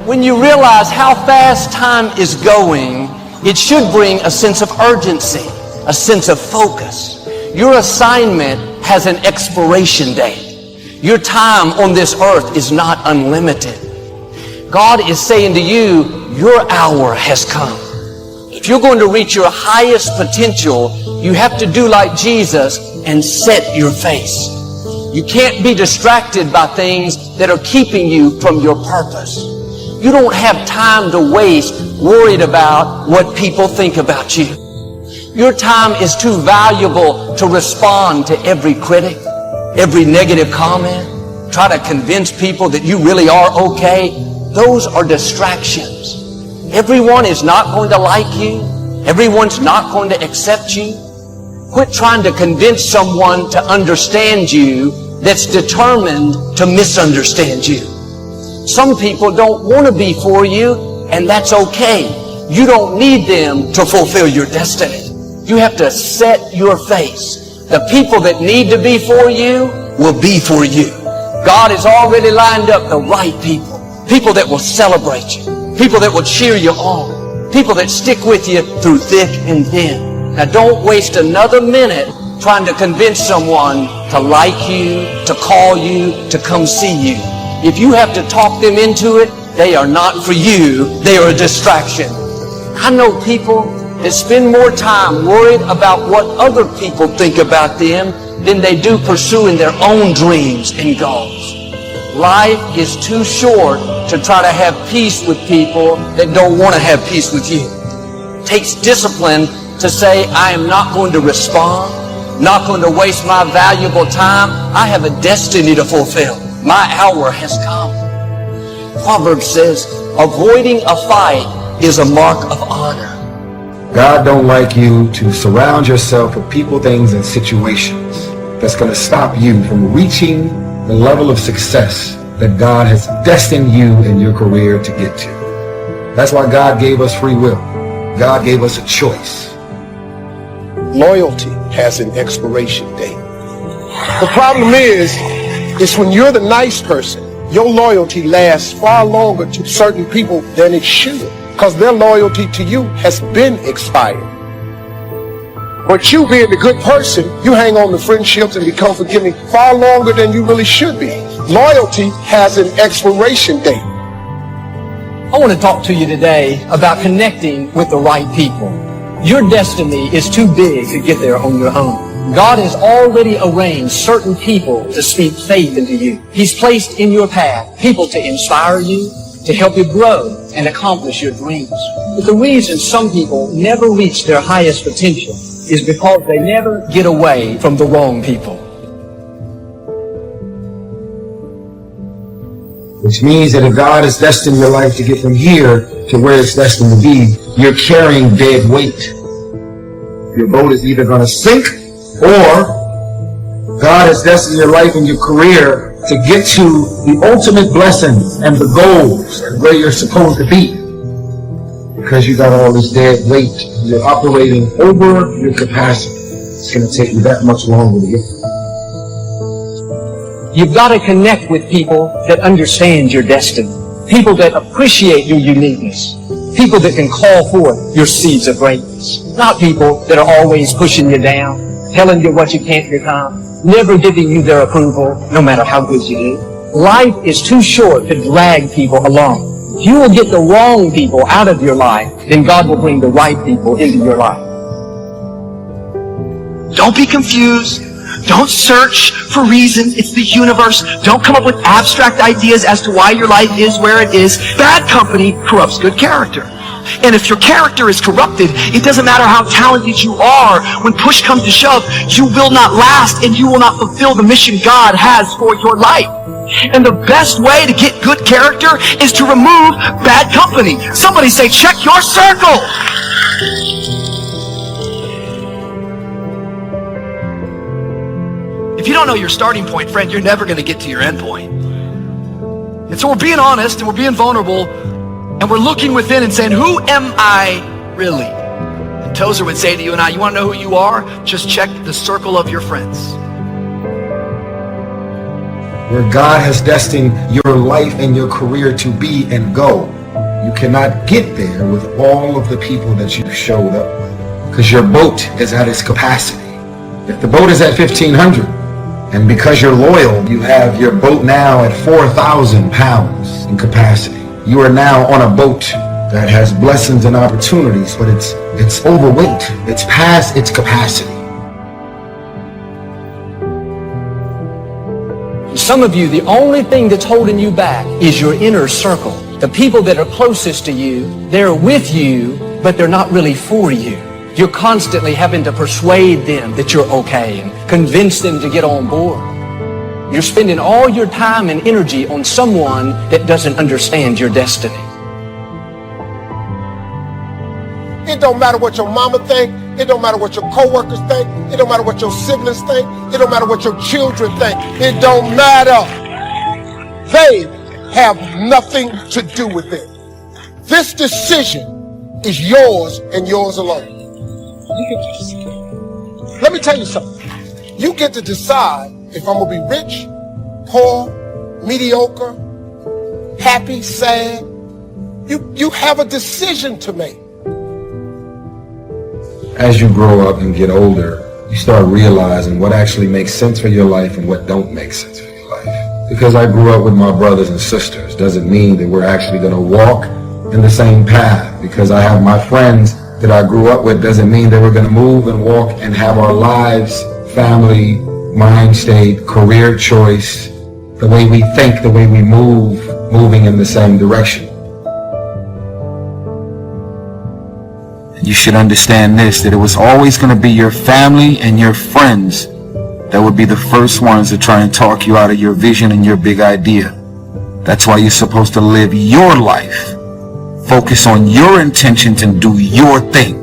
When you realize how fast time is going, it should bring a sense of urgency, a sense of focus. Your assignment has an expiration date. Your time on this earth is not unlimited. God is saying to you, your hour has come. If you're going to reach your highest potential, you have to do like Jesus and set your face. You can't be distracted by things that are keeping you from your purpose. You don't have time to waste worried about what people think about you. Your time is too valuable to respond to every critic, every negative comment, try to convince people that you really are okay. Those are distractions. Everyone is not going to like you. Everyone's not going to accept you. Quit trying to convince someone to understand you that's determined to misunderstand you. Some people don't want to be for you, and that's okay. You don't need them to fulfill your destiny. You have to set your face. The people that need to be for you will be for you. God has already lined up the right people. People that will celebrate you. People that will cheer you on. People that stick with you through thick and thin. Now don't waste another minute trying to convince someone to like you, to call you, to come see you. If you have to talk them into it, they are not for you. They are a distraction. I know people that spend more time worried about what other people think about them than they do pursuing their own dreams and goals. Life is too short to try to have peace with people that don't want to have peace with you. It takes discipline to say, I am not going to respond, not going to waste my valuable time. I have a destiny to fulfill. My hour has come. Proverbs says, avoiding a fight is a mark of honor. God don't like you to surround yourself with people, things, and situations that's going to stop you from reaching the level of success that God has destined you in your career to get to. That's why God gave us free will. God gave us a choice. Loyalty has an expiration date. The problem is when you're the nice person, your loyalty lasts far longer to certain people than it should, because their loyalty to you has been expired. But you being the good person, you hang on to friendships and become forgiving far longer than you really should be. Loyalty has an expiration date. I want to talk to you today about connecting with the right people. Your destiny is too big to get there on your own. God has already arranged certain people to speak faith into you. He's placed in your path people to inspire you, to help you grow and accomplish your dreams. But the reason some people never reach their highest potential is because they never get away from the wrong people. Which means that if God has destined your life to get from here to where it's destined to be, you're carrying dead weight. Your boat is either going to sink, or God has destined your life and your career to get to the ultimate blessing and the goals and where you're supposed to be. Because you got all this dead weight, you're operating over your capacity. It's going to take you that much longer to get there. You've got to connect with people that understand your destiny. People that appreciate your uniqueness. People that can call forth your seeds of greatness. Not people that are always pushing you down, telling you what you can't become, never giving you their approval, no matter how good you do. Life is too short to drag people along. If you will get the wrong people out of your life, then God will bring the right people into your life. Don't be confused. Don't search for reasons. It's the universe. Don't come up with abstract ideas as to why your life is where it is. Bad company corrupts good character. And if your character is corrupted, it doesn't matter how talented you are. When push comes to shove, you will not last and you will not fulfill the mission God has for your life. And the best way to get good character is to remove bad company. Somebody say, check your circle. If you don't know your starting point, friend, you're never going to get to your end point. And so we're being honest and we're being vulnerable and we're looking within and saying, who am I really? And Tozer would say to you and I, you want to know who you are? Just check the circle of your friends. where God has destined your life and your career to be and go, you cannot get there with all of the people that you showed up with, because your boat is at its capacity. If the boat is at 1,500, and because you're loyal, you have your boat now at 4,000 pounds in capacity. You are now on a boat that has blessings and opportunities, but it's overweight. It's past its capacity. Some of you, the only thing that's holding you back is your inner circle. The people that are closest to you, they're with you, but they're not really for you. You're constantly having to persuade them that you're okay and convince them to get on board. You're spending all your time and energy on someone that doesn't understand your destiny. It don't matter what your mama think. It don't matter what your coworkers think. It don't matter what your siblings think. It don't matter what your children think. It don't matter. They have nothing to do with it. This decision is yours and yours alone. Let me tell you something. You get to decide if I'm going to be rich, poor, mediocre, happy, sad. You have a decision to make. As you grow up and get older, you start realizing what actually makes sense for your life and what don't make sense for your life. Because I grew up with my brothers and sisters doesn't mean that we're actually going to walk in the same path. Because I have my friends that I grew up with doesn't mean that we're going to move and walk and have our lives, family, mind state, career choice, the way we think, the way we move, moving in the same direction. You should understand this, that it was always going to be your family and your friends that would be the first ones to try and talk you out of your vision and your big idea. That's why you're supposed to live your life. Focus on your intentions and do your thing.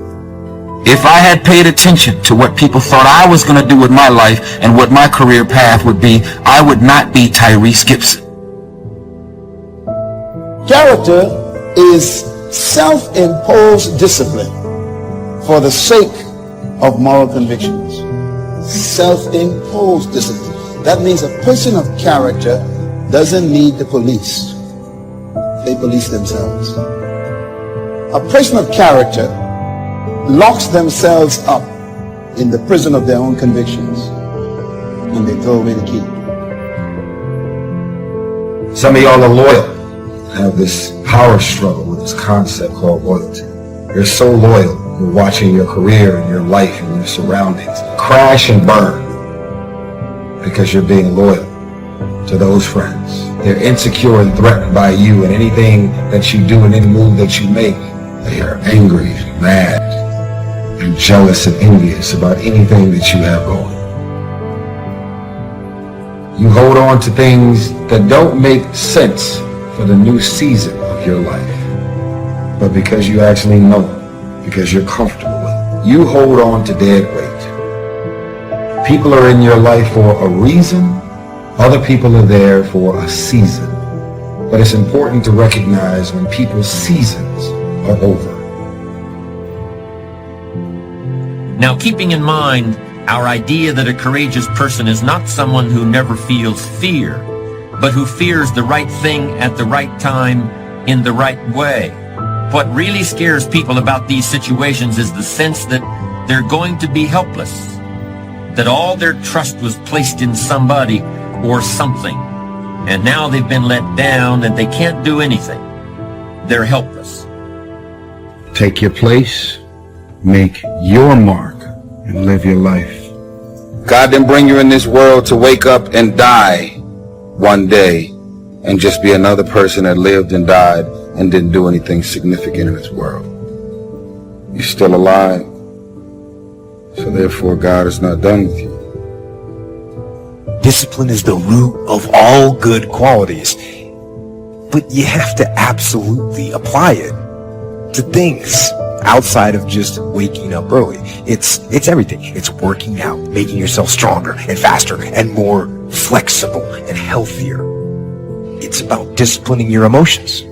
If I had paid attention to what people thought I was going to do with my life and what my career path would be, I would not be Tyrese Gibson. Character is self-imposed discipline for the sake of moral convictions. Self-imposed discipline. That means a person of character doesn't need the police. They police themselves. A person of character locks themselves up in the prison of their own convictions and they throw away the key. Some of y'all are loyal. Have this power struggle with this concept called loyalty. You're so loyal. You're watching your career and your life and your surroundings crash and burn because you're being loyal to those friends. They're insecure and threatened by you, and anything that you do and any move that you make, they are angry and mad and jealous and envious about anything that you have going. You hold on to things that don't make sense for the new season of your life, but because you actually know it, because you're comfortable with it, you hold on to dead weight. People are in your life for a reason. Other people are there for a season. But it's important to recognize when people's seasons are over. Now, keeping in mind our idea that a courageous person is not someone who never feels fear, but who fears the right thing at the right time in the right way. What really scares people about these situations is the sense that they're going to be helpless, that all their trust was placed in somebody or something, and now they've been let down and they can't do anything. They're helpless. Take your place, make your mark, and live your life. God didn't bring you in this world to wake up and die one day and just be another person that lived and died and didn't do anything significant in this world. You're still alive, so therefore God is not done with you. Discipline is the root of all good qualities, but you have to absolutely apply it to things outside of just waking up early. It's everything. It's working out, making yourself stronger and faster and more flexible and healthier. It's about disciplining your emotions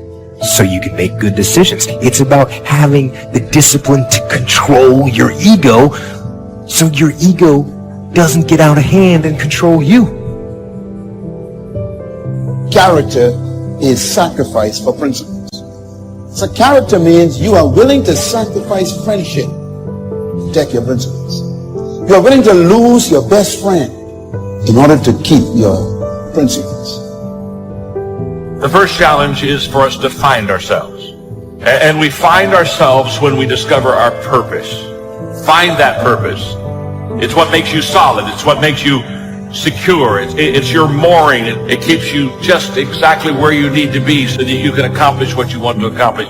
so you can make good decisions. It's about having the discipline to control your ego so your ego doesn't get out of hand and control you. character is sacrifice for principles. So character means you are willing to sacrifice friendship to protect your principles. You are willing to lose your best friend in order to keep your principles. The first challenge is for us to find ourselves. And we find ourselves when we discover our purpose. Find that purpose. It's what makes you solid. It's what makes you secure. It's your mooring. It keeps you just exactly where you need to be so that you can accomplish what you want to accomplish.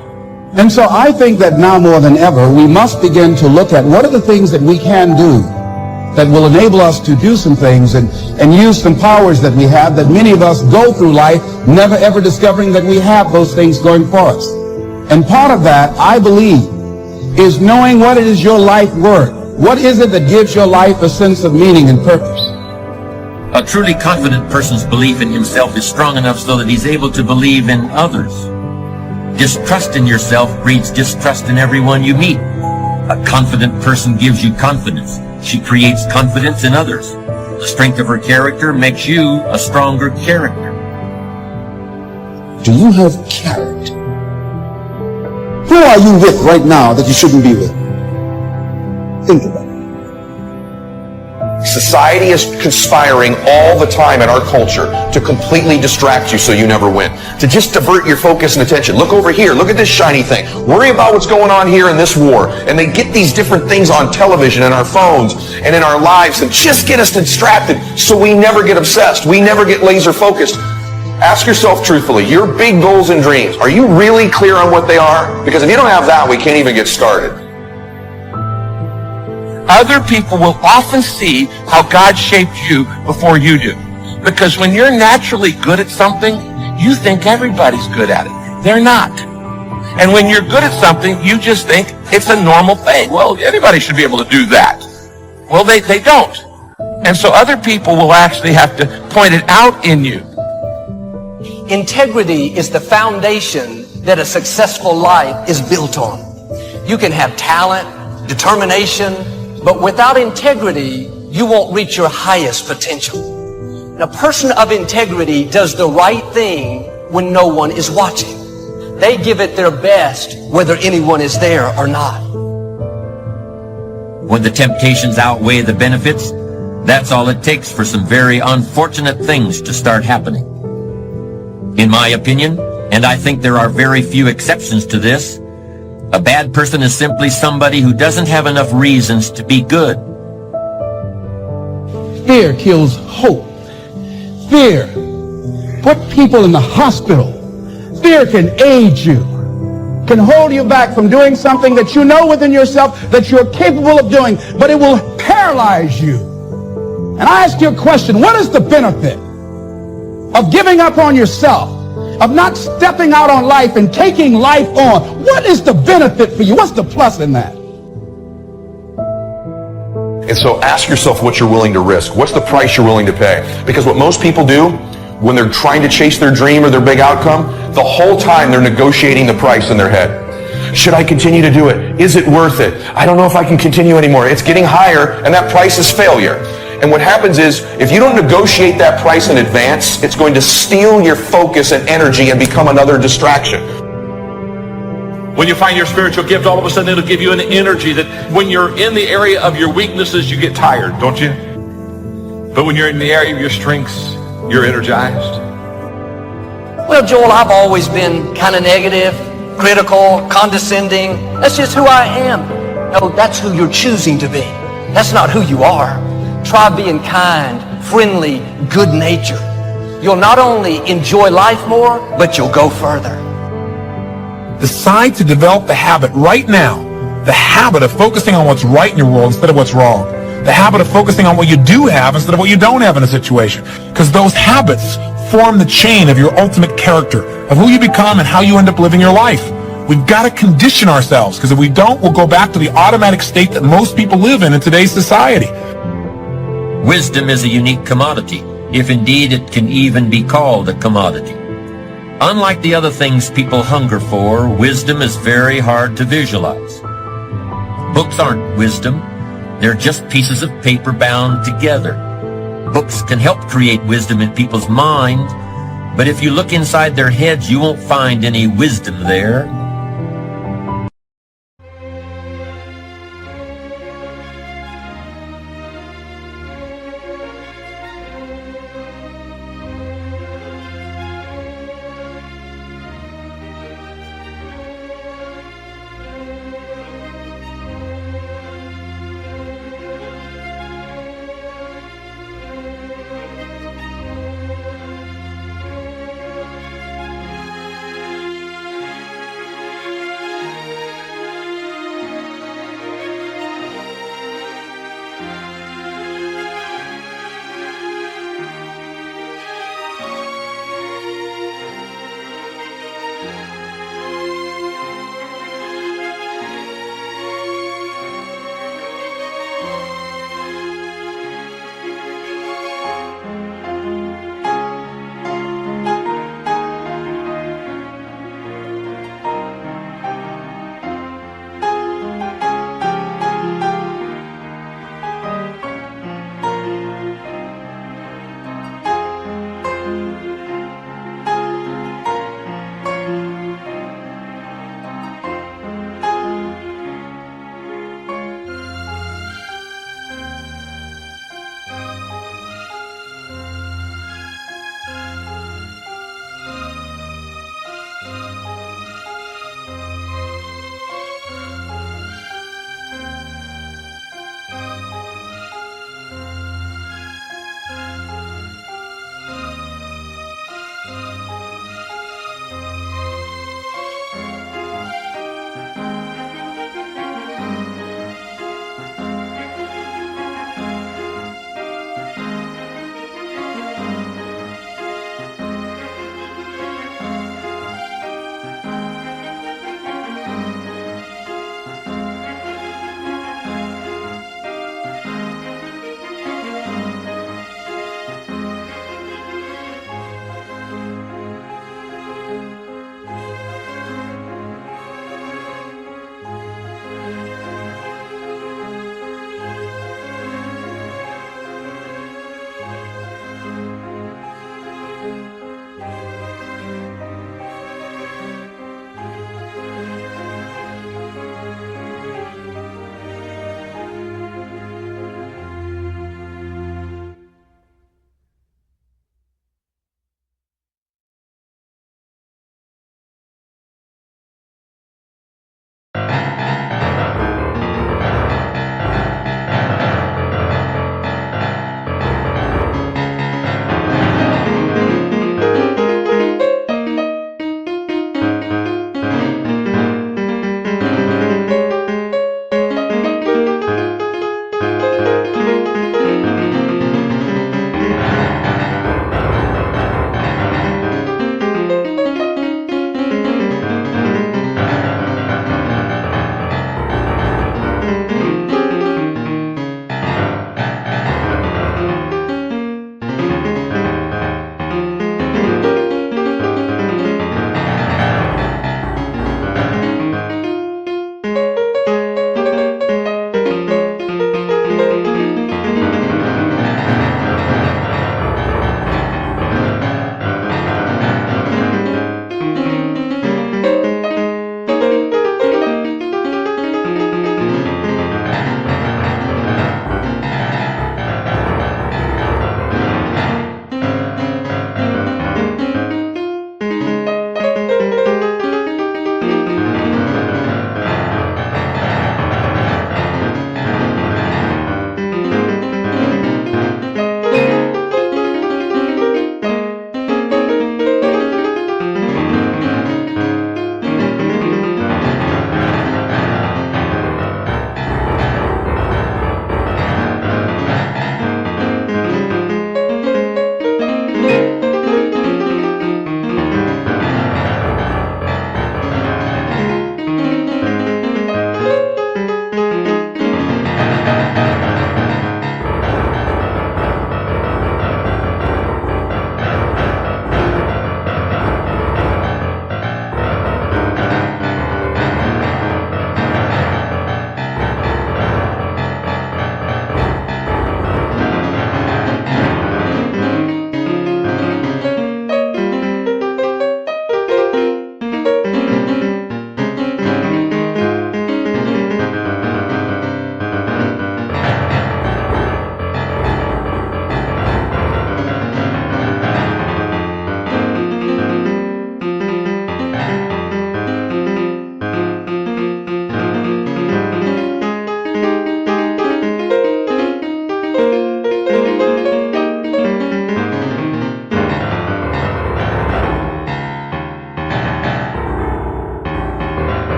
And so I think that now more than ever, we must begin to look at what are the things that we can do that will enable us to do some things and use some powers that we have, that many of us go through life never ever discovering that we have those things going for us. And part of that, I believe, is knowing what it is your life worth. What is it that gives your life a sense of meaning and purpose? A truly confident person's belief in himself is strong enough so that he's able to believe in others. Distrust in yourself breeds distrust in everyone you meet. A confident person gives you confidence. She creates confidence in others. The strength of her character makes you a stronger character. Do you have character? Who are you with right now that you shouldn't be with? Think about it. Society is conspiring all the time in our culture to completely distract you so you never win. To just divert your focus and attention. Look over here. Look at this shiny thing. Worry about what's going on here in this war. And they get these different things on television and our phones and in our lives and just get us distracted so we never get obsessed. We never get laser focused. Ask yourself truthfully, your big goals and dreams, are you really clear on what they are? Because if you don't have that, we can't even get started. Other people will often see how God shaped you before you do. Because when you're naturally good at something, you think everybody's good at it. They're not. And when you're good at something, you just think it's a normal thing. Well, anybody should be able to do that. Well, they don't. And so other people will actually have to point it out in you. Integrity is the foundation that a successful life is built on. You can have talent, determination, but without integrity, you won't reach your highest potential. A person of integrity does the right thing when no one is watching. They give it their best whether anyone is there or not. When the temptations outweigh the benefits, that's all it takes for some very unfortunate things to start happening. In my opinion, and I think there are very few exceptions to this, a bad person is simply somebody who doesn't have enough reasons to be good. Fear kills hope. Fear put people in the hospital. Fear can aid you, can hold you back from doing something that you know within yourself that you're capable of doing, but it will paralyze you. And I ask you a question, what is the benefit of giving up on yourself, of not stepping out on life and taking life on? What is the benefit for you? What's the plus in that? And so ask yourself what you're willing to risk. What's the price you're willing to pay? Because what most people do when they're trying to chase their dream or their big outcome, the whole time they're negotiating the price in their head. Should I continue to do it? Is it worth it? I don't know if I can continue anymore. It's getting higher, and that price is failure. And what happens is, if you don't negotiate that price in advance, it's going to steal your focus and energy and become another distraction. When you find your spiritual gift, all of a sudden it'll give you an energy that when you're in the area of your weaknesses, you get tired, don't you? But when you're in the area of your strengths, you're energized. Well, Joel, I've always been kind of negative, critical, condescending. That's just who I am. No, that's who you're choosing to be. That's not who you are. Try being kind, friendly, good-natured. You'll not only enjoy life more, but you'll go further. Decide to develop the habit right now, the habit of focusing on what's right in your world instead of what's wrong. The habit of focusing on what you do have instead of what you don't have in a situation. Because those habits form the chain of your ultimate character, of who you become and how you end up living your life. We've got to condition ourselves, because if we don't, we'll go back to the automatic state that most people live in today's society. Wisdom is a unique commodity, if indeed it can even be called a commodity. Unlike the other things people hunger for, wisdom is very hard to visualize. Books aren't wisdom. They're just pieces of paper bound together. Books can help create wisdom in people's mind, But if you look inside their heads, you won't find any wisdom there.